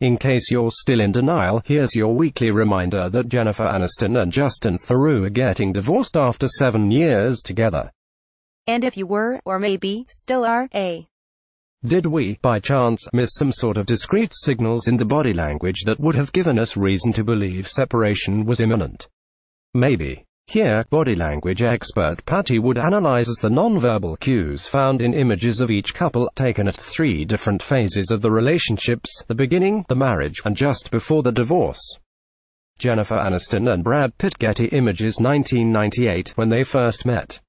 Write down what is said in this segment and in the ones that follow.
In case you're still in denial, here's your weekly reminder that Jennifer Aniston and Justin Theroux are getting divorced after 7 years together. And if you were, or maybe still are, did we, by chance, miss some sort of discreet signals in the body language that would have given us reason to believe separation was imminent? Maybe. Here, body language expert Patty Wood analyzes the nonverbal cues found in images of each couple, taken at 3 different phases of the relationships: the beginning, the marriage, and just before the divorce. Jennifer Aniston and Brad Pitt. Getty Images 1998, when they first met.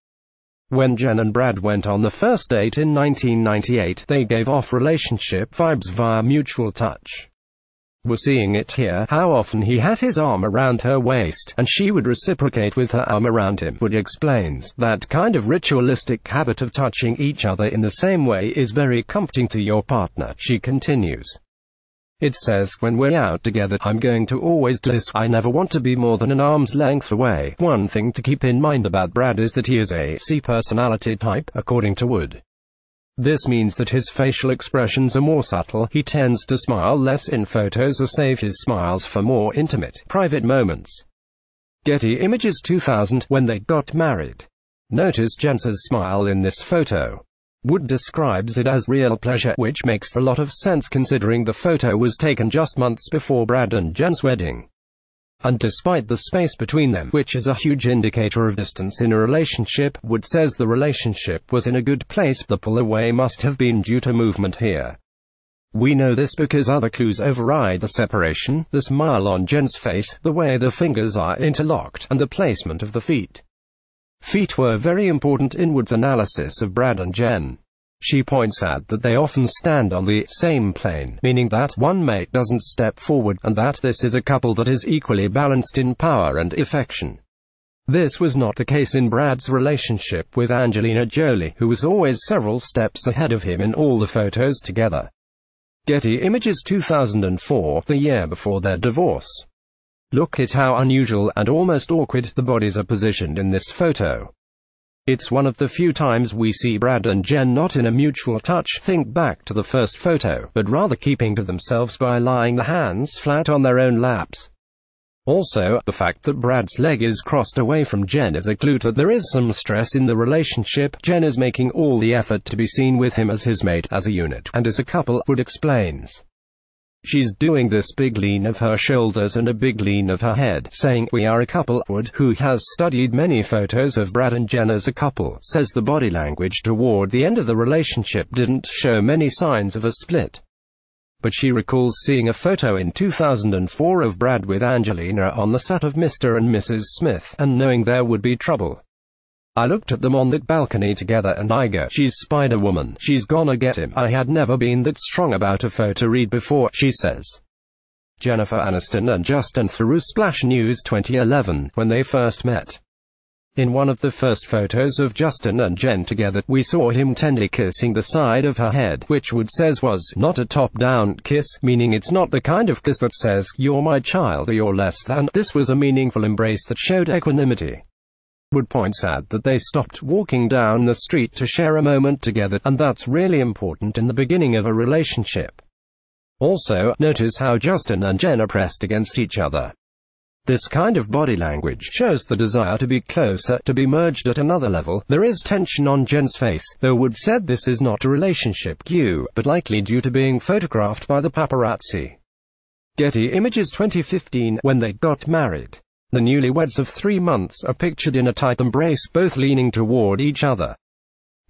When Jen and Brad went on the first date in 1998, they gave off relationship vibes via mutual touch. We're seeing it here, how often he had his arm around her waist, and she would reciprocate with her arm around him. Wood explains, that kind of ritualistic habit of touching each other in the same way is very comforting to your partner, she continues. It says, when we're out together, I'm going to always do this. I never want to be more than an arm's length away. One thing to keep in mind about Brad is that he is a C personality type, according to Wood. This means that his facial expressions are more subtle, he tends to smile less in photos or save his smiles for more intimate, private moments. Getty Images 2000, when they got married. Notice Jen's smile in this photo. Wood describes it as real pleasure, which makes a lot of sense considering the photo was taken just months before Brad and Jen's wedding. And despite the space between them, which is a huge indicator of distance in a relationship, Wood says the relationship was in a good place. The pull away must have been due to movement here. We know this because other clues override the separation: the smile on Jen's face, the way the fingers are interlocked, and the placement of the feet. Feet were very important in Wood's analysis of Brad and Jen. She points out that they often stand on the same plane, meaning that one mate doesn't step forward, and that this is a couple that is equally balanced in power and affection. This was not the case in Brad's relationship with Angelina Jolie, who was always several steps ahead of him in all the photos together. Getty Images 2004, the year before their divorce. Look at how unusual and almost awkward the bodies are positioned in this photo. It's one of the few times we see Brad and Jen not in a mutual touch. Think back to the first photo, but rather keeping to themselves by lying the hands flat on their own laps. Also, the fact that Brad's leg is crossed away from Jen is a clue that there is some stress in the relationship. Jen is making all the effort to be seen with him as his mate, as a unit, and as a couple, Wood explains. She's doing this big lean of her shoulders and a big lean of her head, saying, "We are a couple." Wood, who has studied many photos of Brad and Jen as a couple, says the body language toward the end of the relationship didn't show many signs of a split. But she recalls seeing a photo in 2004 of Brad with Angelina on the set of Mr. and Mrs. Smith, and knowing there would be trouble. "I looked at them on that balcony together and I go, she's Spider-Woman, she's gonna get him. I had never been that strong about a photo read before," she says. Jennifer Aniston and Justin Theroux. Splash News 2011, when they first met. In one of the first photos of Justin and Jen together, we saw him tenderly kissing the side of her head, which Wood says was not a top-down kiss, meaning it's not the kind of kiss that says, "You're my child" or "You're less than." This was a meaningful embrace that showed equanimity. Wood points out that they stopped walking down the street to share a moment together, and that's really important in the beginning of a relationship. Also, notice how Justin and Jen are pressed against each other. This kind of body language shows the desire to be closer, to be merged at another level. There is tension on Jen's face, though Wood said this is not a relationship cue, but likely due to being photographed by the paparazzi. Getty Images 2015, when they got married. The newlyweds of 3 months are pictured in a tight embrace, both leaning toward each other.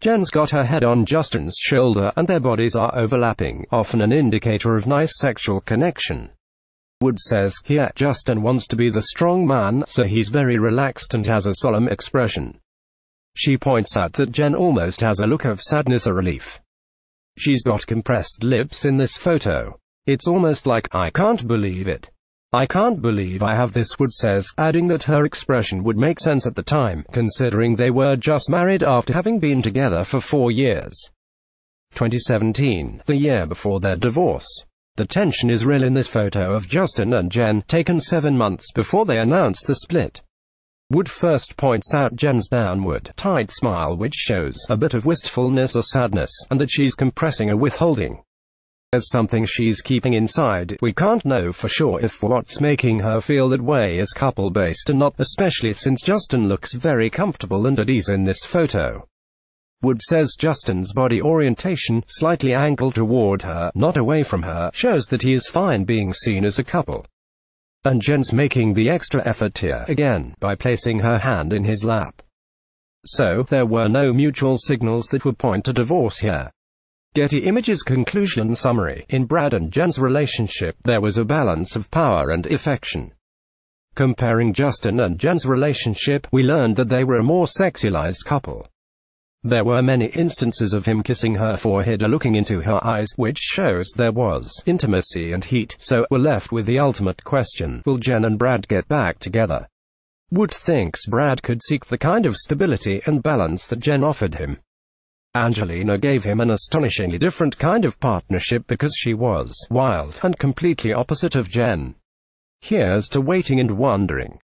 Jen's got her head on Justin's shoulder, and their bodies are overlapping, often an indicator of nice sexual connection. Wood says, here, Justin wants to be the strong man, so he's very relaxed and has a solemn expression. She points out that Jen almost has a look of sadness or relief. She's got compressed lips in this photo. It's almost like, "I can't believe it. I can't believe I have this," Wood says, adding that her expression would make sense at the time, considering they were just married after having been together for 4 years. 2017, the year before their divorce. The tension is real in this photo of Justin and Jen, taken 7 months before they announced the split. Wood first points out Jen's downward, tight smile, which shows a bit of wistfulness or sadness, and that she's compressing or withholding. There's something she's keeping inside. We can't know for sure if what's making her feel that way is couple-based or not, especially since Justin looks very comfortable and at ease in this photo. Wood says Justin's body orientation, slightly angled toward her, not away from her, shows that he is fine being seen as a couple. And Jen's making the extra effort here, again, by placing her hand in his lap. So, there were no mutual signals that would point to divorce here. Getty Images conclusion summary. In Brad and Jen's relationship, there was a balance of power and affection. Comparing Justin and Jen's relationship, we learned that they were a more sexualized couple. There were many instances of him kissing her forehead or looking into her eyes, which shows there was intimacy and heat, so we're left with the ultimate question: will Jen and Brad get back together? Wood thinks Brad could seek the kind of stability and balance that Jen offered him. Angelina gave him an astonishingly different kind of partnership because she was wild and completely opposite of Jen. Here's to waiting and wondering.